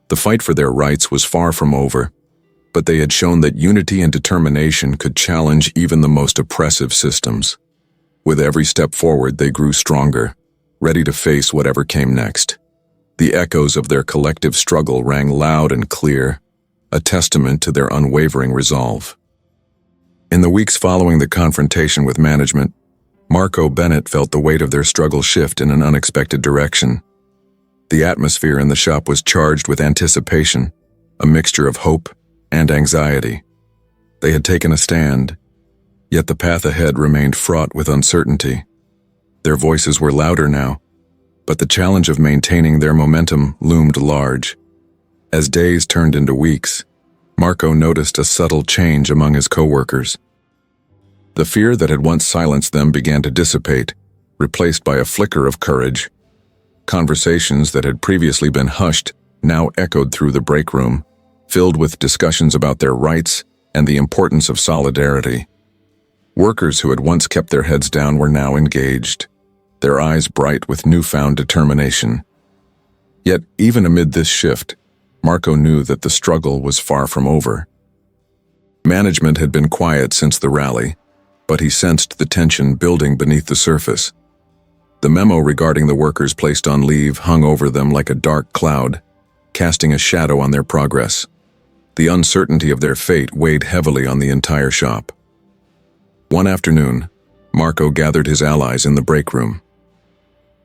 [SPEAKER 1] The fight for their rights was far from over, but they had shown that unity and determination could challenge even the most oppressive systems. With every step forward, they grew stronger, ready to face whatever came next. The echoes of their collective struggle rang loud and clear, a testament to their unwavering resolve. In the weeks following the confrontation with management, Marco Bennett felt the weight of their struggle shift in an unexpected direction. The atmosphere in the shop was charged with anticipation, a mixture of hope and anxiety. They had taken a stand, yet the path ahead remained fraught with uncertainty. Their voices were louder now, but the challenge of maintaining their momentum loomed large. As days turned into weeks, Marco noticed a subtle change among his co-workers. The fear that had once silenced them began to dissipate, replaced by a flicker of courage. Conversations that had previously been hushed now echoed through the break room, filled with discussions about their rights and the importance of solidarity. Workers who had once kept their heads down were now engaged, their eyes bright with newfound determination. Yet, even amid this shift, Marco knew that the struggle was far from over. Management had been quiet since the rally, but he sensed the tension building beneath the surface. The memo regarding the workers placed on leave hung over them like a dark cloud, casting a shadow on their progress. The uncertainty of their fate weighed heavily on the entire shop. One afternoon, Marco gathered his allies in the break room.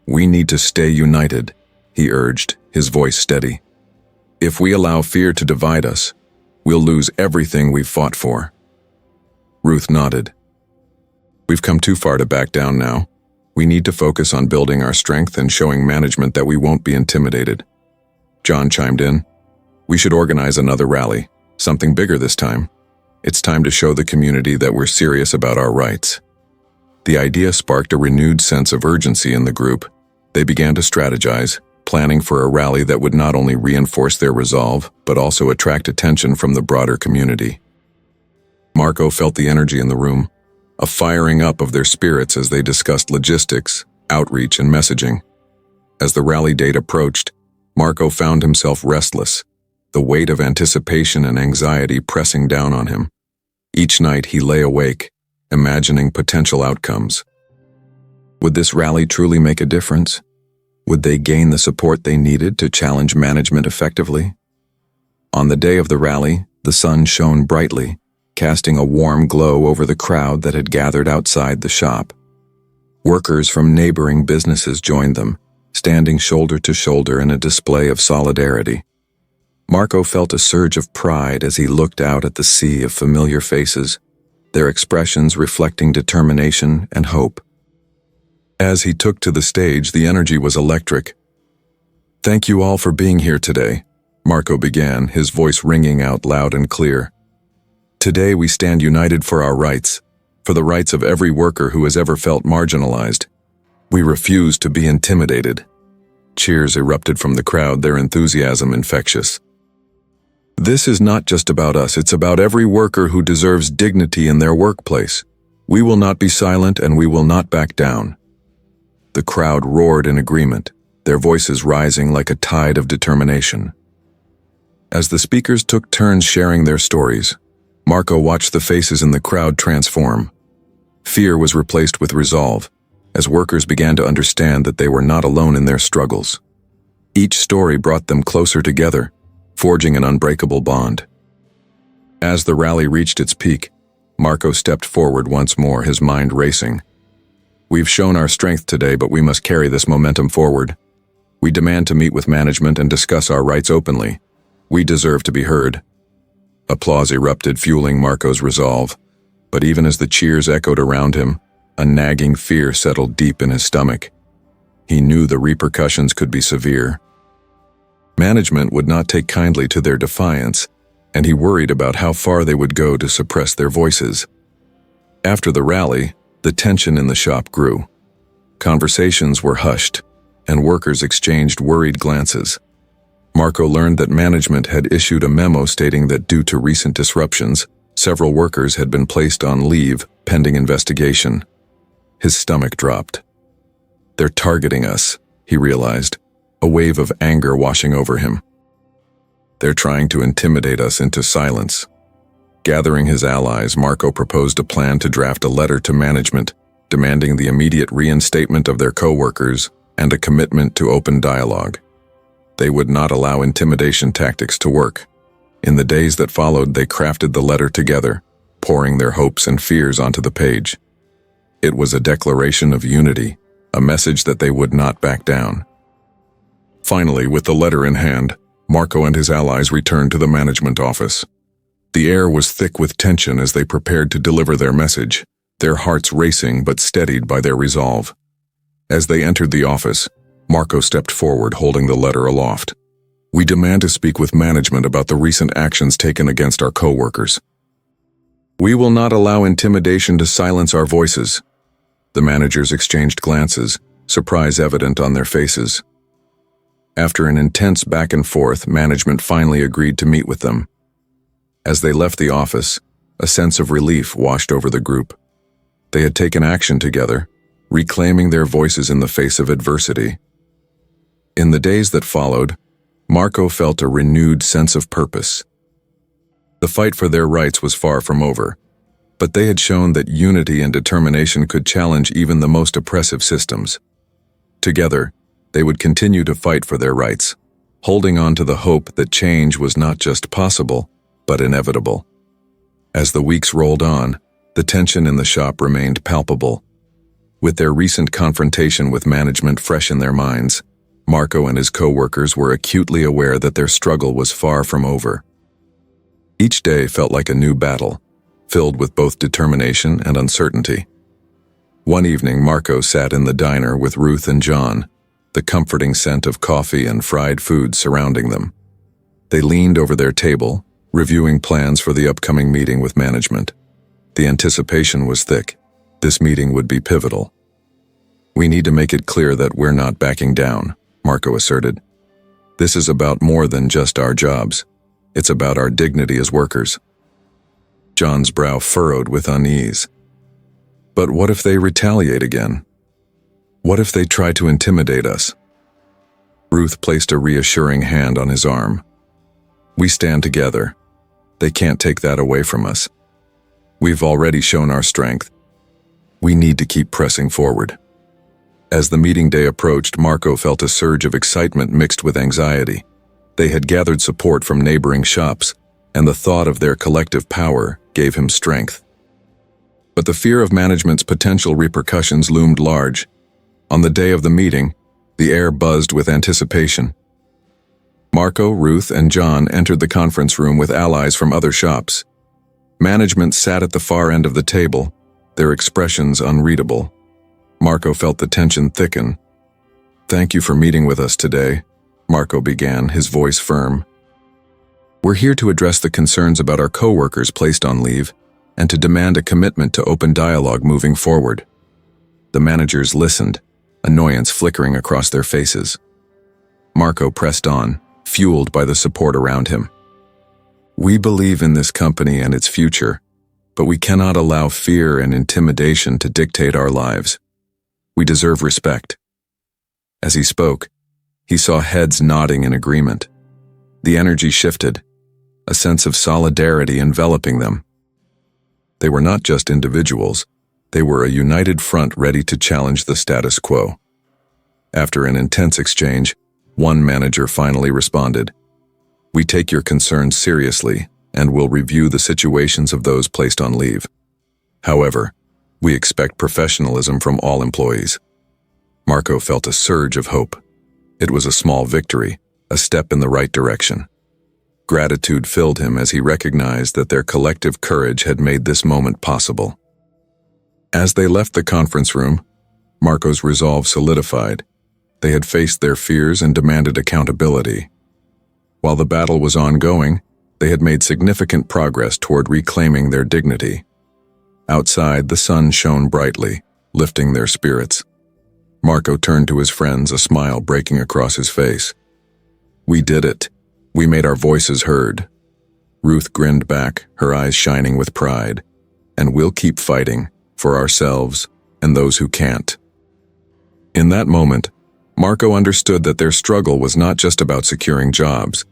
[SPEAKER 1] "We need to stay united," he urged, his voice steady. "If we allow fear to divide us, we'll lose everything we've fought for." Ruth nodded. "We've come too far to back down now. We need to focus on building our strength and showing management that we won't be intimidated." John chimed in. "We should organize another rally, something bigger this time. It's time to show the community that we're serious about our rights." The idea sparked a renewed sense of urgency in the group. They began to strategize, planning for a rally that would not only reinforce their resolve, but also attract attention from the broader community. Marco felt the energy in the room, a firing up of their spirits as they discussed logistics, outreach, and messaging. As the rally date approached, Marco found himself restless, the weight of anticipation and anxiety pressing down on him. Each night he lay awake, imagining potential outcomes. Would this rally truly make a difference? Would they gain the support they needed to challenge management effectively? On the day of the rally, the sun shone brightly, casting a warm glow over the crowd that had gathered outside the shop. Workers from neighboring businesses joined them, standing shoulder to shoulder in a display of solidarity. Marco felt a surge of pride as he looked out at the sea of familiar faces, their expressions reflecting determination and hope. As he took to the stage, the energy was electric. "Thank you all for being here today," Marco began, his voice ringing out loud and clear. "Today we stand united for our rights, for the rights of every worker who has ever felt marginalized. We refuse to be intimidated." Cheers erupted from the crowd, their enthusiasm infectious. "This is not just about us, it's about every worker who deserves dignity in their workplace. We will not be silent and we will not back down." The crowd roared in agreement, their voices rising like a tide of determination. As the speakers took turns sharing their stories, Marco watched the faces in the crowd transform. Fear was replaced with resolve, as workers began to understand that they were not alone in their struggles. Each story brought them closer together, forging an unbreakable bond. As the rally reached its peak, Marco stepped forward once more, his mind racing. "We've shown our strength today, but we must carry this momentum forward. We demand to meet with management and discuss our rights openly. We deserve to be heard." Applause erupted, fueling Marco's resolve. But even as the cheers echoed around him, a nagging fear settled deep in his stomach. He knew the repercussions could be severe. Management would not take kindly to their defiance, and he worried about how far they would go to suppress their voices. After the rally, the tension in the shop grew. Conversations were hushed, and workers exchanged worried glances. Marco learned that management had issued a memo stating that due to recent disruptions, several workers had been placed on leave pending investigation. His stomach dropped. "They're targeting us," he realized, a wave of anger washing over him. "They're trying to intimidate us into silence." Gathering his allies, Marco proposed a plan to draft a letter to management, demanding the immediate reinstatement of their co-workers and a commitment to open dialogue. They would not allow intimidation tactics to work. In the days that followed, they crafted the letter together, pouring their hopes and fears onto the page. It was a declaration of unity, a message that they would not back down. Finally, with the letter in hand, Marco and his allies returned to the management office. The air was thick with tension as they prepared to deliver their message, their hearts racing but steadied by their resolve. As they entered the office, Marco stepped forward, holding the letter aloft. "We demand to speak with management about the recent actions taken against our co-workers. We will not allow intimidation to silence our voices." The managers exchanged glances, surprise evident on their faces. After an intense back and forth, management finally agreed to meet with them. As they left the office, a sense of relief washed over the group. They had taken action together, reclaiming their voices in the face of adversity. In the days that followed, Marco felt a renewed sense of purpose. The fight for their rights was far from over, but they had shown that unity and determination could challenge even the most oppressive systems. Together, they would continue to fight for their rights, holding on to the hope that change was not just possible, but inevitable. As the weeks rolled on, the tension in the shop remained palpable. With their recent confrontation with management fresh in their minds, Marco and his co-workers were acutely aware that their struggle was far from over. Each day felt like a new battle, filled with both determination and uncertainty. One evening, Marco sat in the diner with Ruth and John, the comforting scent of coffee and fried food surrounding them. They leaned over their table, reviewing plans for the upcoming meeting with management. The anticipation was thick. This meeting would be pivotal. "We need to make it clear that we're not backing down," Marco asserted. "This is about more than just our jobs. It's about our dignity as workers." John's brow furrowed with unease. "But what if they retaliate again? What if they try to intimidate us?" Ruth placed a reassuring hand on his arm. "We stand together. They can't take that away from us. We've already shown our strength. We need to keep pressing forward." As the meeting day approached, Marco felt a surge of excitement mixed with anxiety. They had gathered support from neighboring shops, and the thought of their collective power gave him strength. But the fear of management's potential repercussions loomed large. On the day of the meeting, the air buzzed with anticipation. Marco, Ruth, and John entered the conference room with allies from other shops. Management sat at the far end of the table, their expressions unreadable. Marco felt the tension thicken. "Thank you for meeting with us today," Marco began, his voice firm. "We're here to address the concerns about our co-workers placed on leave and to demand a commitment to open dialogue moving forward." The managers listened, annoyance flickering across their faces. Marco pressed on, fueled by the support around him. "We believe in this company and its future, but we cannot allow fear and intimidation to dictate our lives. We deserve respect." As he spoke, he saw heads nodding in agreement. The energy shifted, a sense of solidarity enveloping them. They were not just individuals, They were a united front ready to challenge the status quo. After an intense exchange, one manager finally responded, "We take your concerns seriously and will review the situations of those placed on leave. However, we expect professionalism from all employees." Marco felt a surge of hope. It was a small victory, a step in the right direction. Gratitude filled him as he recognized that their collective courage had made this moment possible. As they left the conference room, Marco's resolve solidified. They had faced their fears and demanded accountability. While the battle was ongoing, they had made significant progress toward reclaiming their dignity. Outside, the sun shone brightly, lifting their spirits. Marco turned to his friends, a smile breaking across his face. "We did it. We made our voices heard." Ruth grinned back, her eyes shining with pride. "And we'll keep fighting, for ourselves and those who can't." In that moment, Marco understood that their struggle was not just about securing jobs.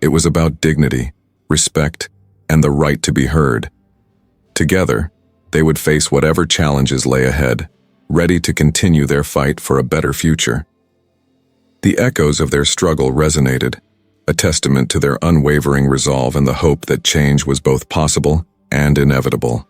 [SPEAKER 1] It was about dignity, respect, and the right to be heard. Together, they would face whatever challenges lay ahead, ready to continue their fight for a better future. The echoes of their struggle resonated, a testament to their unwavering resolve and the hope that change was both possible and inevitable.